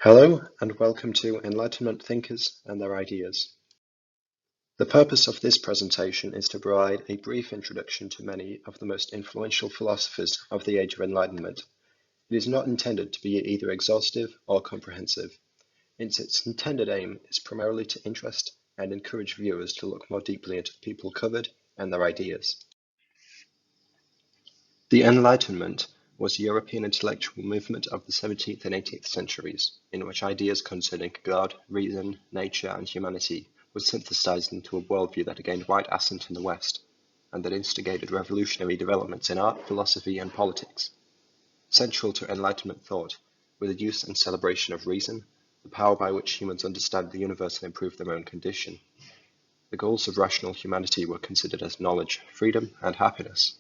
Hello and welcome to Enlightenment Thinkers and Their Ideas. The purpose of this presentation is to provide a brief introduction to many of the most influential philosophers of the Age of Enlightenment. It is not intended to be either exhaustive or comprehensive. Its intended aim is primarily to interest and encourage viewers to look more deeply into the people covered and their ideas. The Enlightenment was a European intellectual movement of the 17th and 18th centuries, in which ideas concerning God, reason, nature, and humanity were synthesized into a worldview that gained wide assent in the West, and that instigated revolutionary developments in art, philosophy, and politics. Central to Enlightenment thought were the use and celebration of reason, the power by which humans understand the universe and improve their own condition. The goals of rational humanity were considered as knowledge, freedom, and happiness.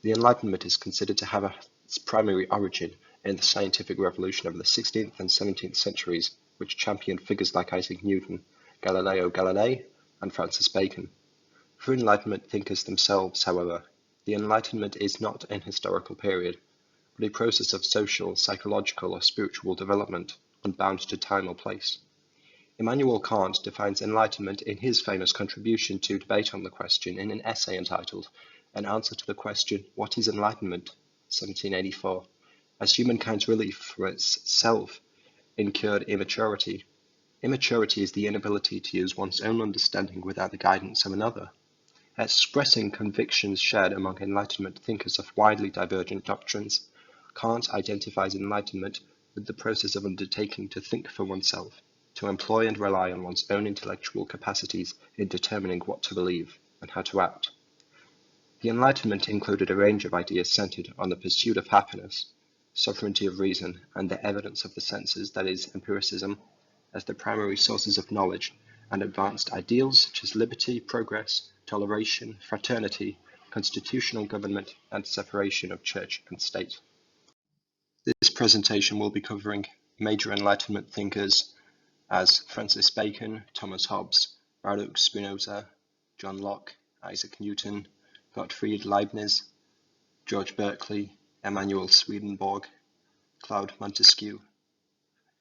The Enlightenment is considered to have its primary origin in the scientific revolution of the 16th and 17th centuries, which championed figures like Isaac Newton, Galileo Galilei, and Francis Bacon. For Enlightenment thinkers themselves, however, the Enlightenment is not an historical period, but a process of social, psychological, or spiritual development, unbound to time or place. Immanuel Kant defines enlightenment in his famous contribution to debate on the question in an essay entitled An Answer to the Question, What is Enlightenment? 1784, as humankind's relief for its self-incurred immaturity. Immaturity is the inability to use one's own understanding without the guidance of another. Expressing convictions shared among Enlightenment thinkers of widely divergent doctrines, Kant identifies enlightenment with the process of undertaking to think for oneself, to employ and rely on one's own intellectual capacities in determining what to believe and how to act. The Enlightenment included a range of ideas centered on the pursuit of happiness, sovereignty of reason, and the evidence of the senses, that is, empiricism, as the primary sources of knowledge, and advanced ideals such as liberty, progress, toleration, fraternity, constitutional government, and separation of church and state. This presentation will be covering major Enlightenment thinkers as Francis Bacon, Thomas Hobbes, Baruch Spinoza, John Locke, Isaac Newton, Gottfried Leibniz, George Berkeley, Emanuel Swedenborg, Claude Montesquieu,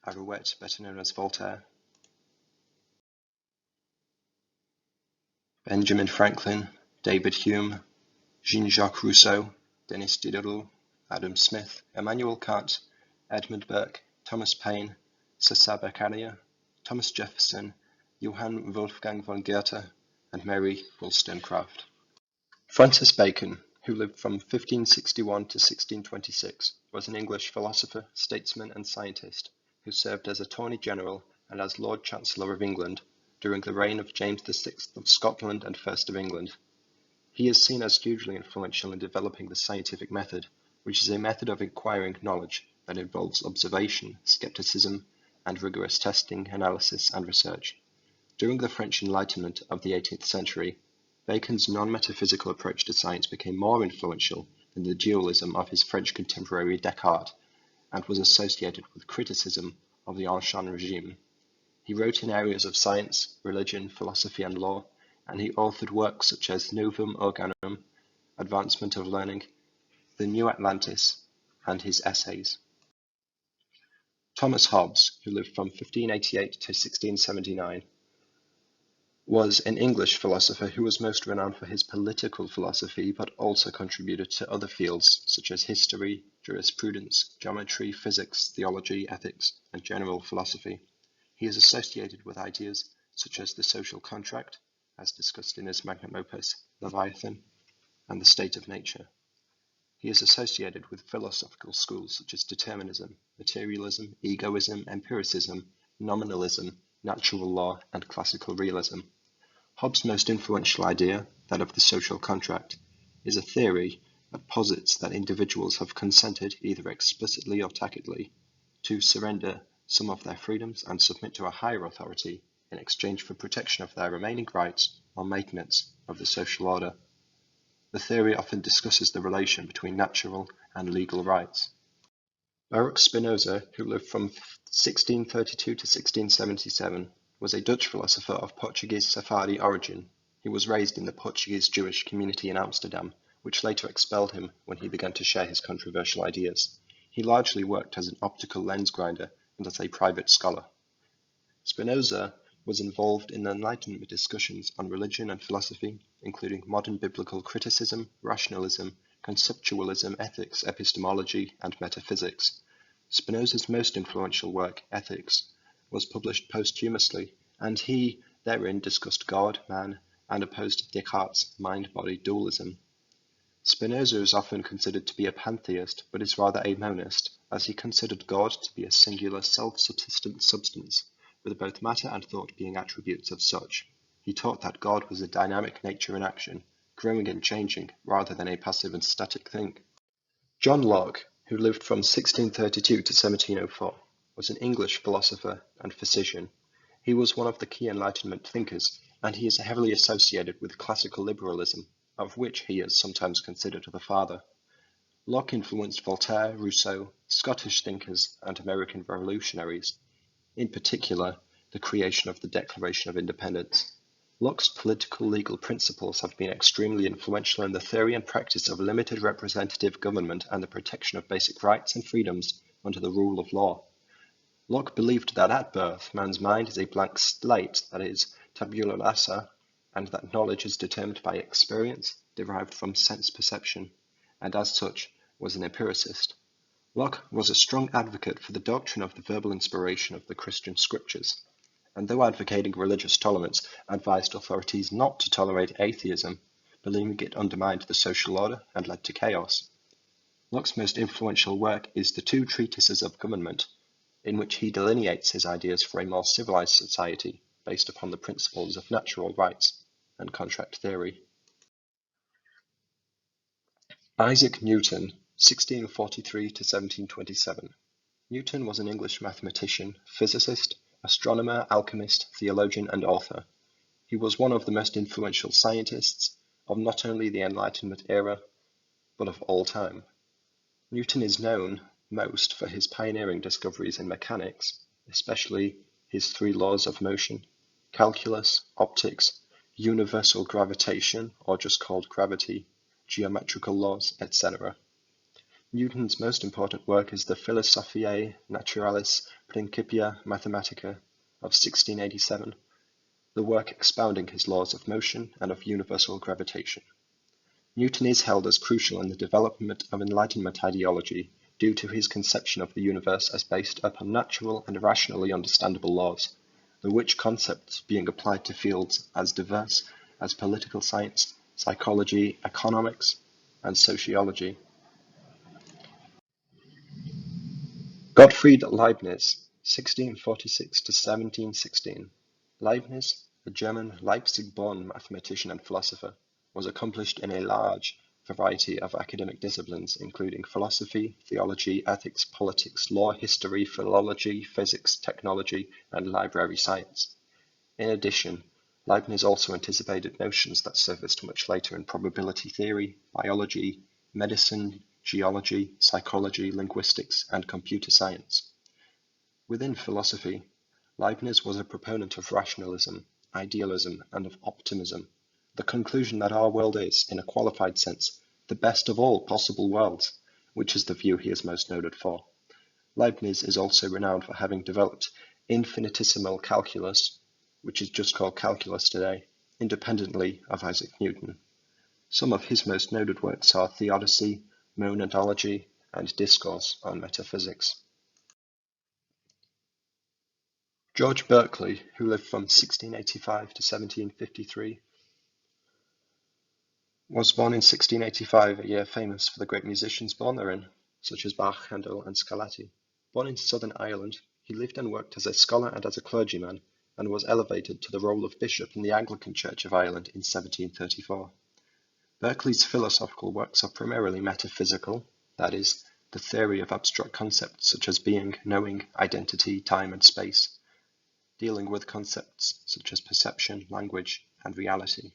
Arouet, better known as Voltaire, Benjamin Franklin, David Hume, Jean-Jacques Rousseau, Denis Diderot, Adam Smith, Immanuel Kant, Edmund Burke, Thomas Paine, Cesar Beccaria, Thomas Jefferson, Johann Wolfgang von Goethe, and Mary Wollstonecraft. Francis Bacon, who lived from 1561 to 1626, was an English philosopher, statesman, and scientist who served as Attorney General and as Lord Chancellor of England during the reign of James VI of Scotland and First of England. He is seen as hugely influential in developing the scientific method, which is a method of acquiring knowledge that involves observation, skepticism, and rigorous testing, analysis, and research. During the French Enlightenment of the 18th century, Bacon's non-metaphysical approach to science became more influential than the dualism of his French contemporary Descartes, and was associated with criticism of the Ancien regime. He wrote in areas of science, religion, philosophy, and law, and he authored works such as Novum Organum, Advancement of Learning, The New Atlantis, and his essays. Thomas Hobbes, who lived from 1588 to 1679, was an English philosopher who was most renowned for his political philosophy, but also contributed to other fields such as history, jurisprudence, geometry, physics, theology, ethics, and general philosophy. He is associated with ideas such as the social contract, as discussed in his magnum opus, Leviathan, and the state of nature. He is associated with philosophical schools such as determinism, materialism, egoism, empiricism, nominalism, natural law, and classical realism. Hobbes' most influential idea, that of the social contract, is a theory that posits that individuals have consented, either explicitly or tacitly, to surrender some of their freedoms and submit to a higher authority in exchange for protection of their remaining rights or maintenance of the social order. The theory often discusses the relation between natural and legal rights. Baruch Spinoza, who lived from 1632 to 1677, was a Dutch philosopher of Portuguese Sephardi origin. He was raised in the Portuguese Jewish community in Amsterdam, which later expelled him when he began to share his controversial ideas. He largely worked as an optical lens grinder and as a private scholar. Spinoza was involved in the Enlightenment discussions on religion and philosophy, including modern biblical criticism, rationalism, conceptualism, ethics, epistemology, and metaphysics. Spinoza's most influential work, Ethics, was published posthumously, and he therein discussed God, man, and opposed Descartes' mind-body dualism. Spinoza is often considered to be a pantheist, but is rather a monist, as he considered God to be a singular self-subsistent substance, with both matter and thought being attributes of such. He taught that God was a dynamic nature in action, growing and changing, rather than a passive and static thing. John Locke, who lived from 1632 to 1704, was an English philosopher and physician. He was one of the key Enlightenment thinkers, and he is heavily associated with classical liberalism, of which he is sometimes considered the father. Locke influenced Voltaire, Rousseau, Scottish thinkers, and American revolutionaries, in particular, the creation of the Declaration of Independence. Locke's political legal principles have been extremely influential in the theory and practice of limited representative government and the protection of basic rights and freedoms under the rule of law. Locke believed that at birth, man's mind is a blank slate, that is, tabula rasa, and that knowledge is determined by experience, derived from sense perception, and as such was an empiricist. Locke was a strong advocate for the doctrine of the verbal inspiration of the Christian scriptures, and though advocating religious tolerance, advised authorities not to tolerate atheism, believing it undermined the social order and led to chaos. Locke's most influential work is the two treatises of government, in which he delineates his ideas for a more civilized society based upon the principles of natural rights and contract theory. Isaac Newton, 1643 to 1727. Newton was an English mathematician, physicist, astronomer, alchemist, theologian, and author. He was one of the most influential scientists of not only the Enlightenment era, but of all time. Newton is known most for his pioneering discoveries in mechanics, especially his three laws of motion, calculus, optics, universal gravitation, or just called gravity, geometrical laws, etc. Newton's most important work is the Philosophiae Naturalis Principia Mathematica of 1687, the work expounding his laws of motion and of universal gravitation. Newton is held as crucial in the development of Enlightenment ideology due to his conception of the universe as based upon natural and rationally understandable laws, the which concepts being applied to fields as diverse as political science, psychology, economics, and sociology. Gottfried Leibniz, 1646 to 1716. Leibniz, a German Leipzig-born mathematician and philosopher, was accomplished in a large variety of academic disciplines, including philosophy, theology, ethics, politics, law, history, philology, physics, technology, and library science. In addition, Leibniz also anticipated notions that surfaced much later in probability theory, biology, medicine, geology, psychology, linguistics, and computer science. Within philosophy, Leibniz was a proponent of rationalism, idealism, and of optimism, the conclusion that our world is, in a qualified sense, the best of all possible worlds, which is the view he is most noted for. Leibniz is also renowned for having developed infinitesimal calculus, which is just called calculus today, independently of Isaac Newton. Some of his most noted works are Theodicy, Monadology, and Discourse on Metaphysics. George Berkeley, who lived from 1685 to 1753, was born in 1685, a year famous for the great musicians born therein, such as Bach, Handel, and Scarlatti. Born in Southern Ireland, he lived and worked as a scholar and as a clergyman, and was elevated to the role of bishop in the Anglican Church of Ireland in 1734. Berkeley's philosophical works are primarily metaphysical, that is, the theory of abstract concepts such as being, knowing, identity, time, and space, dealing with concepts such as perception, language, and reality.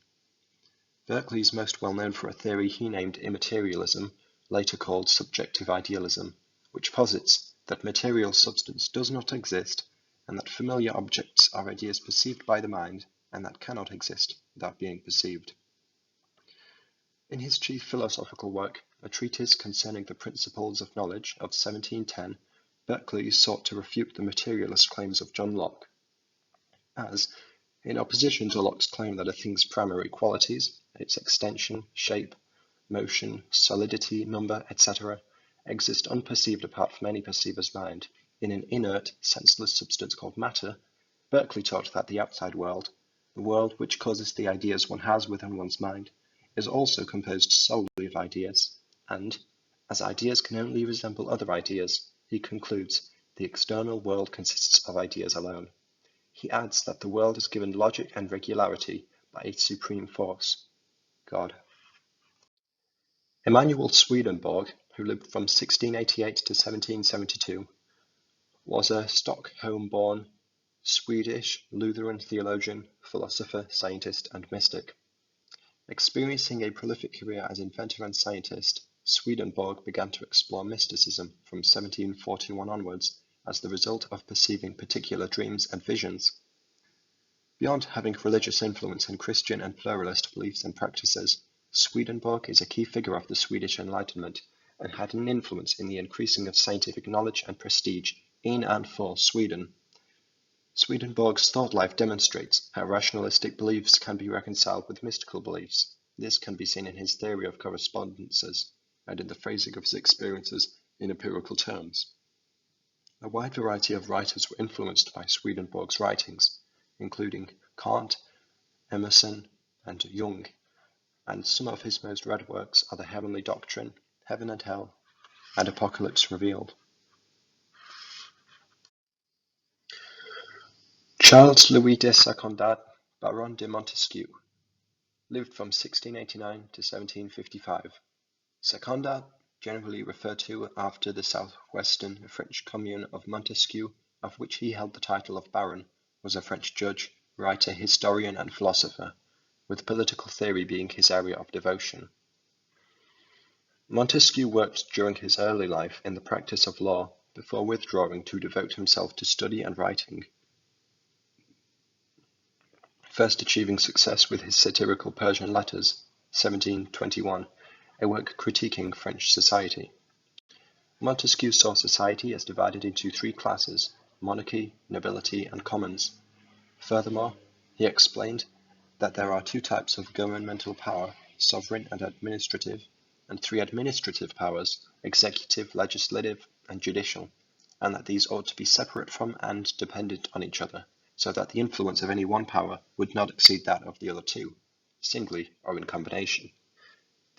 Berkeley is most well known for a theory he named immaterialism, later called subjective idealism, which posits that material substance does not exist, and that familiar objects are ideas perceived by the mind, and that cannot exist without being perceived. In his chief philosophical work, A Treatise Concerning the Principles of Knowledge of 1710, Berkeley sought to refute the materialist claims of John Locke, as, in opposition to Locke's claim that a thing's primary qualities, its extension, shape, motion, solidity, number, etc., exist unperceived apart from any perceiver's mind, in an inert, senseless substance called matter, Berkeley taught that the outside world, the world which causes the ideas one has within one's mind, is also composed solely of ideas, and, as ideas can only resemble other ideas, he concludes, the external world consists of ideas alone. He adds that the world is given logic and regularity by a supreme force, God. Emanuel Swedenborg, who lived from 1688 to 1772, was a Stockholm-born Swedish Lutheran theologian, philosopher, scientist, and mystic. Experiencing a prolific career as inventor and scientist, Swedenborg began to explore mysticism from 1741 onwards as the result of perceiving particular dreams and visions. Beyond having religious influence in Christian and pluralist beliefs and practices, Swedenborg is a key figure of the Swedish Enlightenment and had an influence in the increasing of scientific knowledge and prestige in and for Sweden. Swedenborg's thought life demonstrates how rationalistic beliefs can be reconciled with mystical beliefs. This can be seen in his theory of correspondences and in the phrasing of his experiences in empirical terms. A wide variety of writers were influenced by Swedenborg's writings, including Kant, Emerson, and Jung, and some of his most read works are The Heavenly Doctrine, Heaven and Hell, and Apocalypse Revealed. Charles Louis de Secondat, Baron de Montesquieu, lived from 1689 to 1755. Secondat, generally referred to after the southwestern French commune of Montesquieu, of which he held the title of Baron, was a French judge, writer, historian, and philosopher, with political theory being his area of devotion. Montesquieu worked during his early life in the practice of law before withdrawing to devote himself to study and writing, first achieving success with his satirical Persian Letters, 1721, a work critiquing French society. Montesquieu saw society as divided into three classes: monarchy, nobility, and commons. Furthermore, he explained that there are two types of governmental power, sovereign and administrative, and three administrative powers, executive, legislative, and judicial, and that these ought to be separate from and dependent on each other, so that the influence of any one power would not exceed that of the other two, singly or in combination.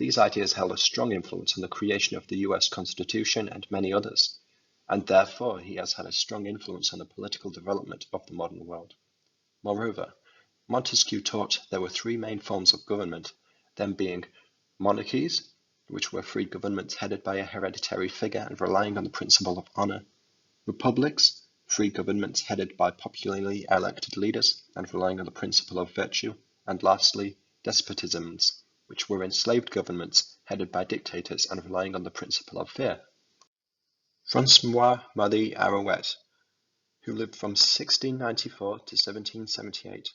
These ideas held a strong influence on the creation of the US Constitution and many others, and therefore he has had a strong influence on the political development of the modern world. Moreover, Montesquieu taught there were three main forms of government, them being monarchies, which were free governments headed by a hereditary figure and relying on the principle of honor; republics, free governments headed by popularly elected leaders and relying on the principle of virtue; and lastly, despotisms, which were enslaved governments headed by dictators and relying on the principle of fear. François-Marie Arouet, who lived from 1694 to 1778,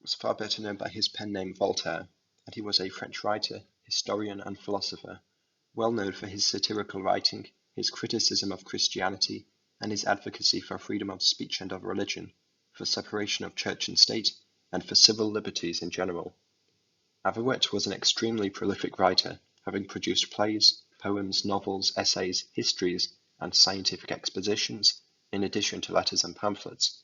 was far better known by his pen name Voltaire, and he was a French writer, historian, and philosopher, well known for his satirical writing, his criticism of Christianity, and his advocacy for freedom of speech and of religion, for separation of church and state, and for civil liberties in general. Arouet was an extremely prolific writer, having produced plays, poems, novels, essays, histories, and scientific expositions, in addition to letters and pamphlets.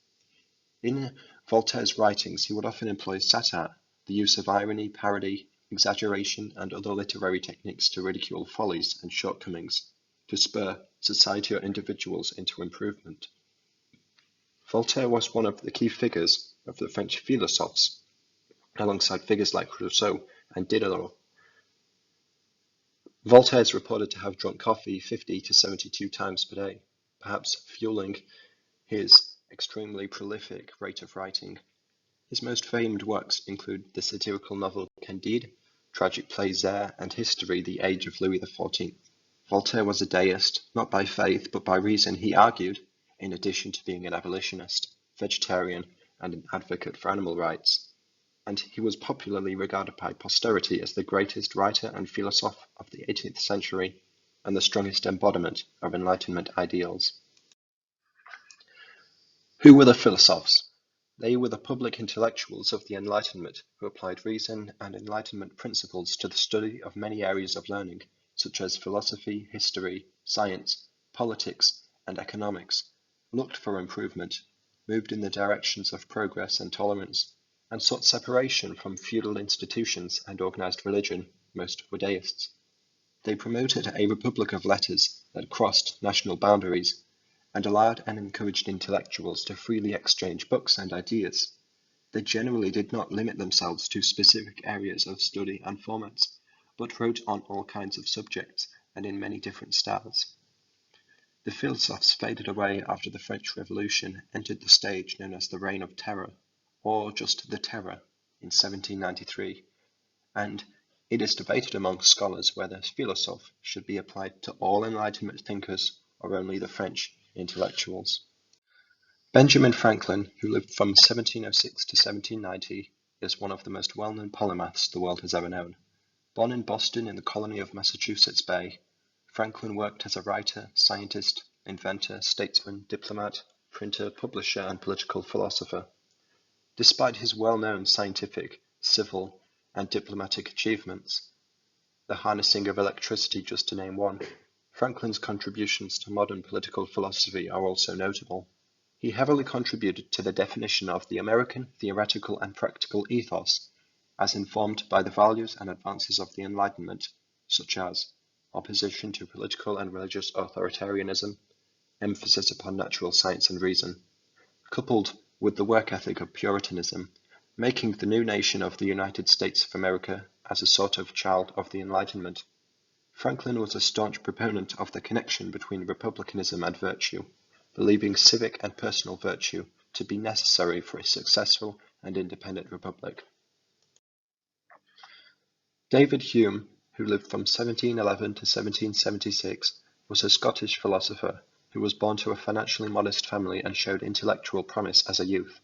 In Voltaire's writings, he would often employ satire, the use of irony, parody, exaggeration, and other literary techniques to ridicule follies and shortcomings, to spur society or individuals into improvement. Voltaire was one of the key figures of the French philosophes, alongside figures like Rousseau and Diderot. Voltaire is reported to have drunk coffee 50 to 72 times per day, perhaps fueling his extremely prolific rate of writing. His most famed works include the satirical novel Candide, tragic play Zaire, and history The Age of Louis XIV. Voltaire was a deist, not by faith but by reason, he argued, in addition to being an abolitionist, vegetarian, and an advocate for animal rights, and he was popularly regarded by posterity as the greatest writer and philosopher of the 18th century and the strongest embodiment of Enlightenment ideals. Who were the philosophers? They were the public intellectuals of the Enlightenment who applied reason and Enlightenment principles to the study of many areas of learning, such as philosophy, history, science, politics, and economics, looked for improvement, moved in the directions of progress and tolerance, and sought separation from feudal institutions and organized religion. Most were deists. They promoted a republic of letters that crossed national boundaries and allowed and encouraged intellectuals to freely exchange books and ideas. They generally did not limit themselves to specific areas of study and formats, but wrote on all kinds of subjects and in many different styles. The philosophers faded away after the French Revolution entered the stage known as the Reign of Terror, or just the Terror, in 1793, and it is debated among scholars whether philosophe should be applied to all Enlightenment thinkers or only the French intellectuals. Benjamin Franklin, who lived from 1706 to 1790, is one of the most well-known polymaths the world has ever known. Born in Boston in the colony of Massachusetts Bay, Franklin worked as a writer, scientist, inventor, statesman, diplomat, printer, publisher, and political philosopher. Despite his well-known scientific, civil, and diplomatic achievements, the harnessing of electricity just to name one, Franklin's contributions to modern political philosophy are also notable. He heavily contributed to the definition of the American theoretical and practical ethos, as informed by the values and advances of the Enlightenment, such as opposition to political and religious authoritarianism, emphasis upon natural science and reason, coupled with the work ethic of Puritanism, making the new nation of the United States of America as a sort of child of the Enlightenment. Franklin was a staunch proponent of the connection between republicanism and virtue, believing civic and personal virtue to be necessary for a successful and independent republic. David Hume, who lived from 1711 to 1776, was a Scottish philosopher who was born to a financially modest family and showed intellectual promise as a youth.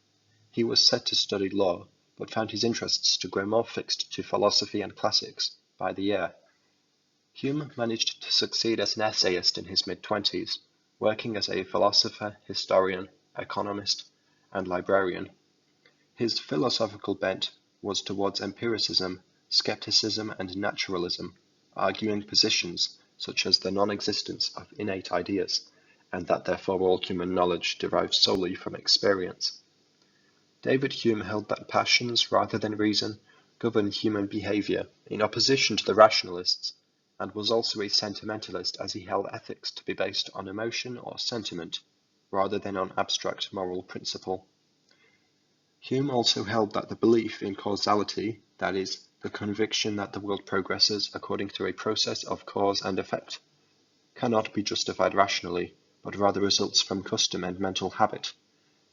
He was set to study law, but found his interests to grow more fixed to philosophy and classics by the year. Hume managed to succeed as an essayist in his mid-20s, working as a philosopher, historian, economist, and librarian. His philosophical bent was towards empiricism, skepticism, and naturalism, arguing positions such as the non-existence of innate ideas, and that therefore all human knowledge derives solely from experience. David Hume held that passions, rather than reason, govern human behavior, in opposition to the rationalists, and was also a sentimentalist as he held ethics to be based on emotion or sentiment, rather than on abstract moral principle. Hume also held that the belief in causality, that is, the conviction that the world progresses according to a process of cause and effect, cannot be justified rationally, but rather results from custom and mental habit,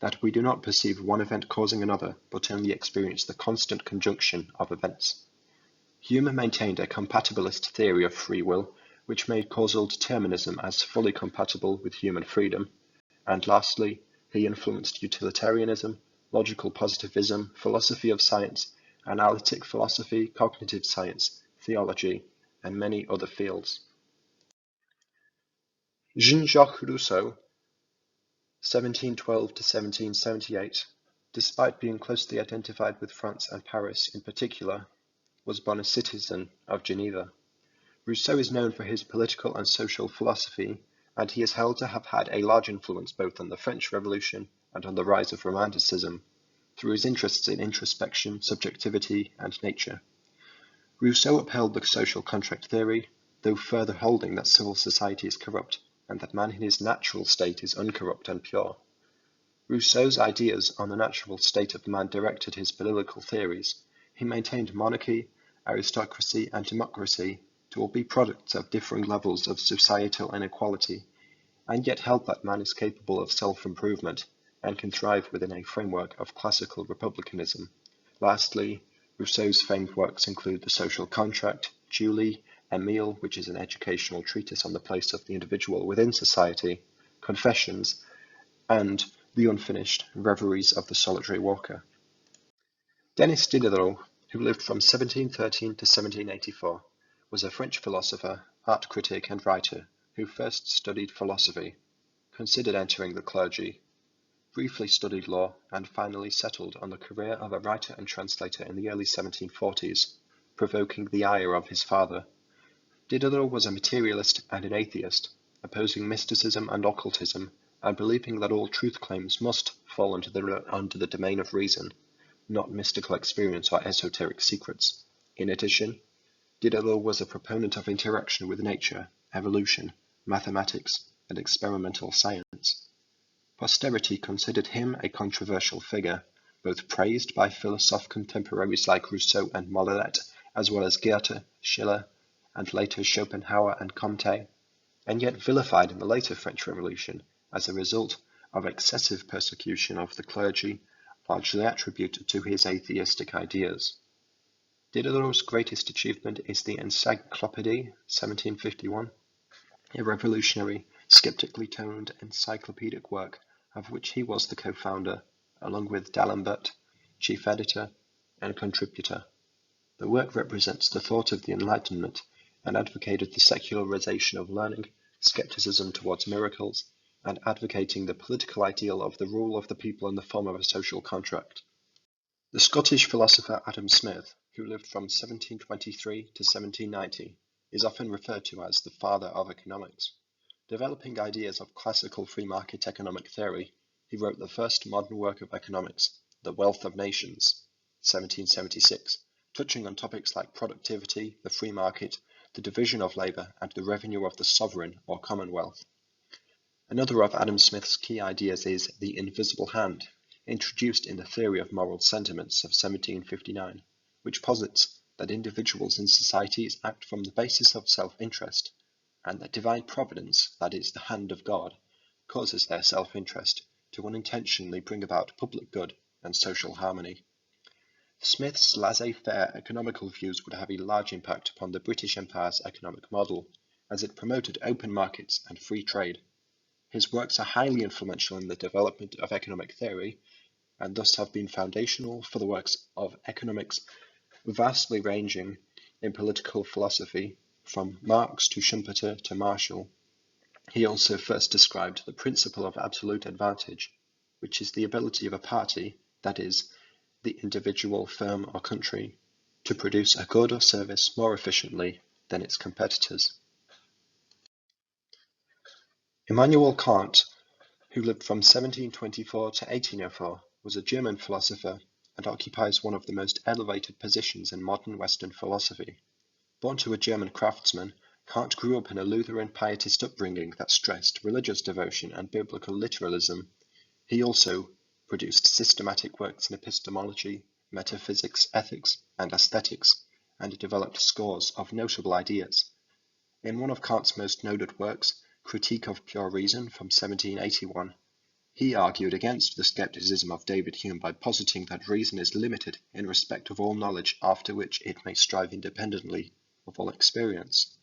that we do not perceive one event causing another, but only experience the constant conjunction of events. Hume maintained a compatibilist theory of free will, which made causal determinism as fully compatible with human freedom, and lastly, he influenced utilitarianism, logical positivism, philosophy of science, analytic philosophy, cognitive science, theology, and many other fields. Jean-Jacques Rousseau, 1712 to 1778, despite being closely identified with France and Paris in particular, was born a citizen of Geneva. Rousseau is known for his political and social philosophy, and he is held to have had a large influence both on the French Revolution and on the rise of Romanticism, through his interests in introspection, subjectivity, and nature. Rousseau upheld the social contract theory, though further holding that civil society is corrupt, and that man in his natural state is uncorrupt and pure. Rousseau's ideas on the natural state of man directed his political theories. He maintained monarchy, aristocracy, and democracy to all be products of differing levels of societal inequality, and yet held that man is capable of self-improvement and can thrive within a framework of classical republicanism. Lastly, Rousseau's famed works include The Social Contract, Julie, Emile, which is an educational treatise on the place of the individual within society, Confessions, and the unfinished Reveries of the Solitary Walker. Denis Diderot, who lived from 1713 to 1784, was a French philosopher, art critic, and writer who first studied philosophy, considered entering the clergy. briefly studied law, and finally settled on the career of a writer and translator in the early 1740s, provoking the ire of his father. Diderot was a materialist and an atheist, opposing mysticism and occultism, and believing that all truth claims must fall under the domain of reason, not mystical experience or esoteric secrets. In addition, Diderot was a proponent of interaction with nature, evolution, mathematics, and experimental science. Posterity considered him a controversial figure, both praised by philosophic contemporaries like Rousseau and Molinet, as well as Goethe, Schiller, and later Schopenhauer and Comte, and yet vilified in the later French Revolution as a result of excessive persecution of the clergy, largely attributed to his atheistic ideas. Diderot's greatest achievement is the Encyclopédie, 1751, a revolutionary, skeptically toned encyclopedic work of which he was the co-founder, along with D'Alembert, chief editor and contributor. The work represents the thought of the Enlightenment and advocated the secularization of learning, skepticism towards miracles, and advocating the political ideal of the rule of the people in the form of a social contract. The Scottish philosopher Adam Smith, who lived from 1723 to 1790, is often referred to as the father of economics. Developing ideas of classical free market economic theory, he wrote the first modern work of economics, The Wealth of Nations, 1776, touching on topics like productivity, the free market, the division of labour, and the revenue of the sovereign or commonwealth. Another of Adam Smith's key ideas is the invisible hand, introduced in the Theory of Moral Sentiments of 1759, which posits that individuals in societies act from the basis of self-interest, and that divine providence, that is, the hand of God, causes their self-interest to unintentionally bring about public good and social harmony. Smith's laissez-faire economical views would have a large impact upon the British Empire's economic model, as it promoted open markets and free trade. His works are highly influential in the development of economic theory, and thus have been foundational for the works of economics vastly ranging in political philosophy, from Marx to Schumpeter to Marshall. He also first described the principle of absolute advantage, which is the ability of a party, that is, the individual, firm, or country, to produce a good or service more efficiently than its competitors. Immanuel Kant, who lived from 1724 to 1804, was a German philosopher and occupies one of the most elevated positions in modern Western philosophy. Born to a German craftsman, Kant grew up in a Lutheran pietist upbringing that stressed religious devotion and biblical literalism. He also produced systematic works in epistemology, metaphysics, ethics, and aesthetics, and developed scores of notable ideas. In one of Kant's most noted works, Critique of Pure Reason from 1781, he argued against the skepticism of David Hume by positing that reason is limited in respect of all knowledge after which it may strive independently of all experience.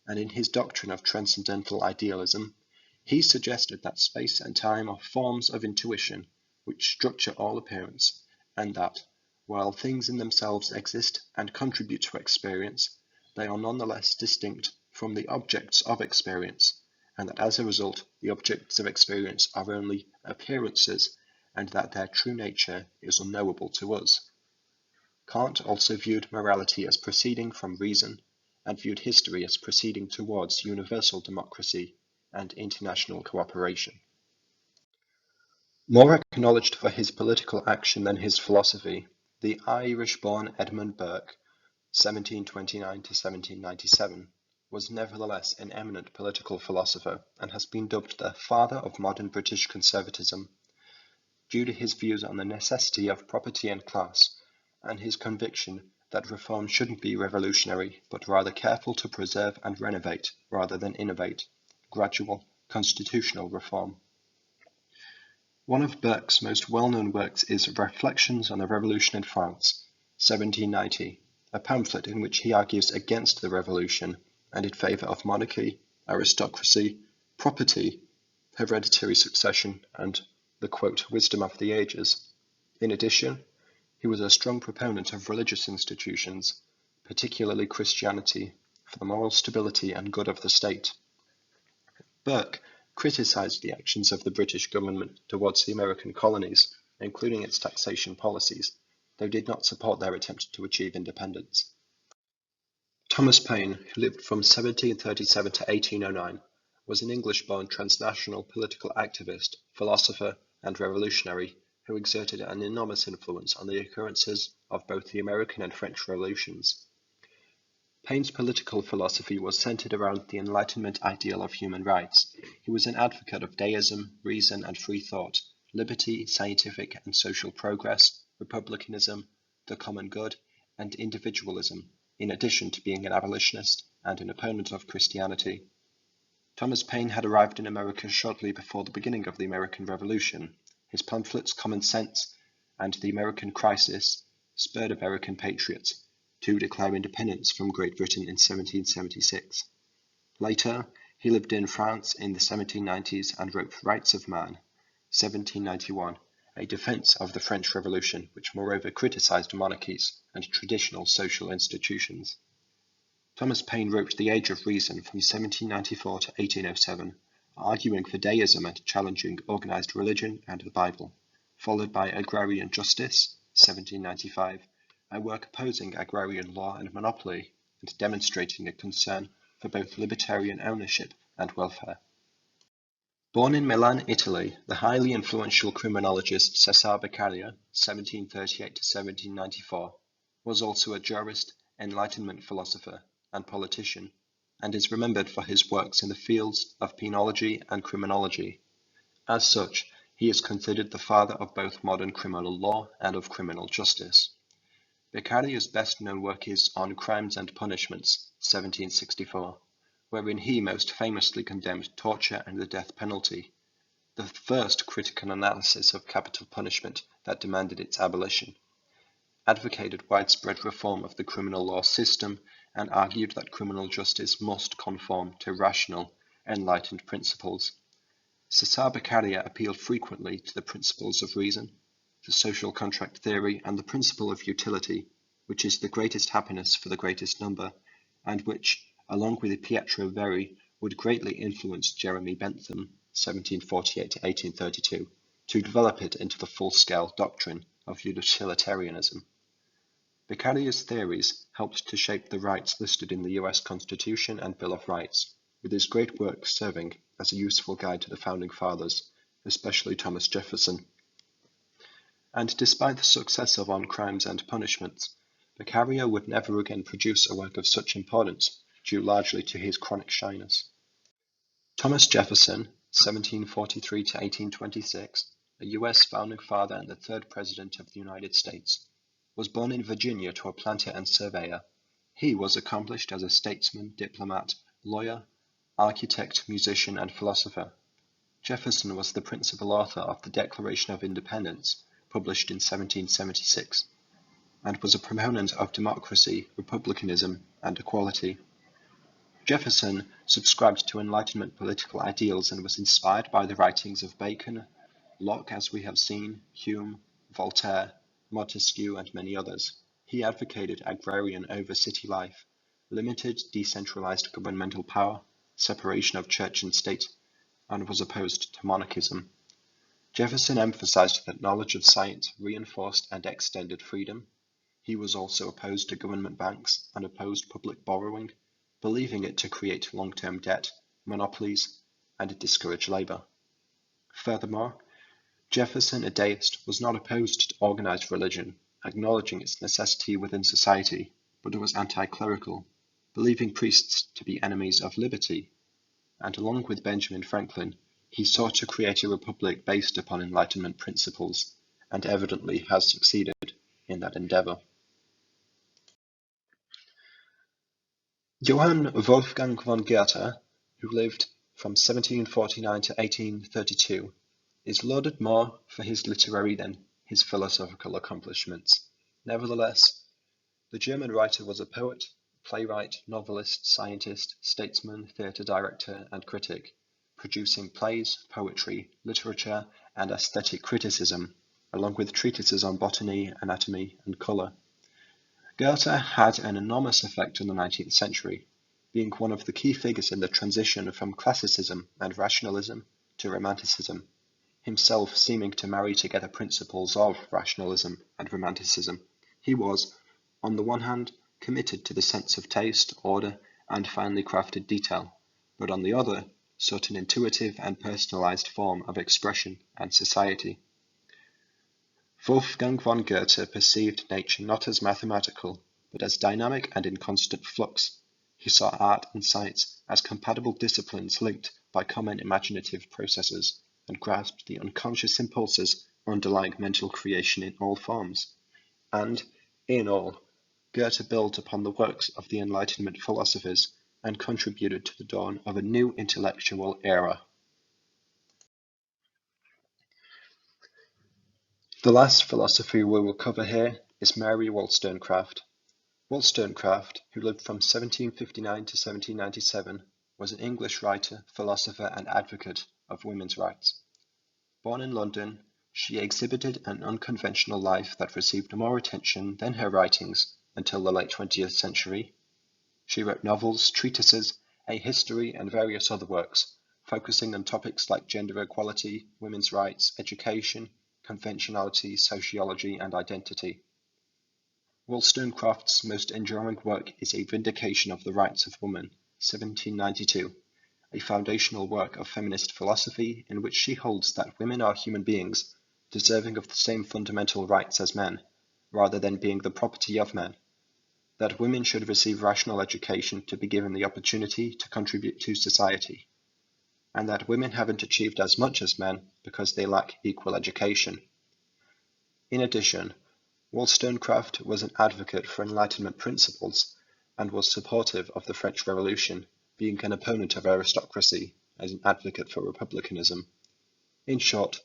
And in his doctrine of transcendental idealism, he suggested that space and time are forms of intuition which structure all appearance, and that, while things in themselves exist and contribute to experience, they are nonetheless distinct from the objects of experience, and that as a result the objects of experience are only appearances, and that their true nature is unknowable to us. Kant also viewed morality as proceeding from reason, and viewed history as proceeding towards universal democracy and international cooperation. More acknowledged for his political action than his philosophy, the Irish-born Edmund Burke, 1729 to 1797, was nevertheless an eminent political philosopher and has been dubbed the father of modern British conservatism, due to his views on the necessity of property and class, and his conviction that reform shouldn't be revolutionary, but rather careful to preserve and renovate rather than innovate, gradual constitutional reform. One of Burke's most well-known works is Reflections on the Revolution in France, 1790, a pamphlet in which he argues against the revolution and in favour of monarchy, aristocracy, property, hereditary succession, and the quote, wisdom of the ages. In addition, he was a strong proponent of religious institutions, particularly Christianity, for the moral stability and good of the state. Burke criticized the actions of the British government towards the American colonies, including its taxation policies, though did not support their attempt to achieve independence. Thomas Paine, who lived from 1737 to 1809, was an English-born transnational political activist, philosopher, and revolutionary who exerted an enormous influence on the occurrences of both the American and French revolutions. Paine's political philosophy was centered around the Enlightenment ideal of human rights. He was an advocate of deism, reason and free thought, liberty, scientific and social progress, republicanism, the common good, and individualism, in addition to being an abolitionist and an opponent of Christianity. Thomas Paine had arrived in America shortly before the beginning of the American Revolution. His pamphlets Common Sense and The American Crisis spurred American patriots to declare independence from Great Britain in 1776. Later, he lived in France in the 1790s and wrote Rights of Man, 1791, a defense of the French Revolution, which moreover criticized monarchies and traditional social institutions. Thomas Paine wrote The Age of Reason from 1794 to 1807, arguing for deism and challenging organized religion and the Bible, followed by Agrarian Justice, 1795, a work opposing agrarian law and monopoly and demonstrating a concern for both libertarian ownership and welfare. Born in Milan, Italy, the highly influential criminologist Cesare Beccaria, 1738 to 1794, was also a jurist, Enlightenment philosopher, and politician, and is remembered for his works in the fields of penology and criminology. As such, he is considered the father of both modern criminal law and of criminal justice. Beccaria's best-known work is On Crimes and Punishments, 1764, wherein he most famously condemned torture and the death penalty, the first critical analysis of capital punishment that demanded its abolition, advocated widespread reform of the criminal law system, and argued that criminal justice must conform to rational, enlightened principles. Cesare Beccaria appealed frequently to the principles of reason, the social contract theory, and the principle of utility, which is the greatest happiness for the greatest number, and which, along with Pietro Verri, would greatly influence Jeremy Bentham, 1748 to 1832, to develop it into the full-scale doctrine of utilitarianism. Beccaria's theories helped to shape the rights listed in the US Constitution and Bill of Rights, with his great work serving as a useful guide to the Founding Fathers, especially Thomas Jefferson. And despite the success of On Crimes and Punishments, Beccaria would never again produce a work of such importance, due largely to his chronic shyness. Thomas Jefferson, 1743 to 1826, a US founding father and the third president of the United States, was born in Virginia to a planter and surveyor. He was accomplished as a statesman, diplomat, lawyer, architect, musician, and philosopher. Jefferson was the principal author of the Declaration of Independence, published in 1776, and was a proponent of democracy, republicanism, and equality. Jefferson subscribed to Enlightenment political ideals and was inspired by the writings of Bacon, Locke, as we have seen, Hume, Voltaire, Montesquieu, and many others. He advocated agrarian over city life, limited decentralized governmental power, separation of church and state, and was opposed to monarchism. Jefferson emphasized that knowledge of science reinforced and extended freedom. He was also opposed to government banks and opposed public borrowing, believing it to create long-term debt, monopolies, and discourage labor. Furthermore, Jefferson, a deist, was not opposed to organized religion, acknowledging its necessity within society, but was anti-clerical, believing priests to be enemies of liberty, and along with Benjamin Franklin, he sought to create a republic based upon Enlightenment principles, and evidently has succeeded in that endeavor. Johann Wolfgang von Goethe, who lived from 1749 to 1832, is lauded more for his literary than his philosophical accomplishments. Nevertheless, the German writer was a poet, playwright, novelist, scientist, statesman, theatre director, and critic, producing plays, poetry, literature, and aesthetic criticism, along with treatises on botany, anatomy, and colour. Goethe had an enormous effect on the 19th century. being one of the key figures in the transition from classicism and rationalism to romanticism, himself seeming to marry together principles of rationalism and romanticism. He was, on the one hand, committed to the sense of taste, order, and finely crafted detail, but on the other, sought an intuitive and personalized form of expression and society. Wolfgang von Goethe perceived nature not as mathematical, but as dynamic and in constant flux. He saw art and science as compatible disciplines linked by common imaginative processes, and grasped the unconscious impulses underlying mental creation in all forms. And, in all, Goethe built upon the works of the Enlightenment philosophers and contributed to the dawn of a new intellectual era. The last philosophy we will cover here is Mary Wollstonecraft. Wollstonecraft, who lived from 1759 to 1797, was an English writer, philosopher, and advocate of women's rights. Born in London, she exhibited an unconventional life that received more attention than her writings until the late 20th century. She wrote novels, treatises, a history, and various other works, focusing on topics like gender equality, women's rights, education, conventionality, sociology, and identity. Wollstonecraft's most enduring work is A Vindication of the Rights of Woman, 1792, a foundational work of feminist philosophy in which she holds that women are human beings, deserving of the same fundamental rights as men, rather than being the property of men, that women should receive rational education to be given the opportunity to contribute to society, and that women haven't achieved as much as men because they lack equal education. In addition, Wollstonecraft was an advocate for Enlightenment principles and was supportive of the French Revolution, being an opponent of aristocracy as an advocate for republicanism. In short,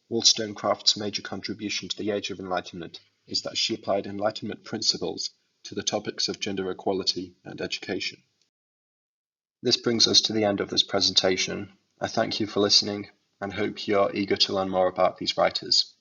Wollstonecraft's major contribution to the Age of Enlightenment is that she applied Enlightenment principles to the topics of gender equality and education. This brings us to the end of this presentation. I thank you for listening and hope you're eager to learn more about these writers.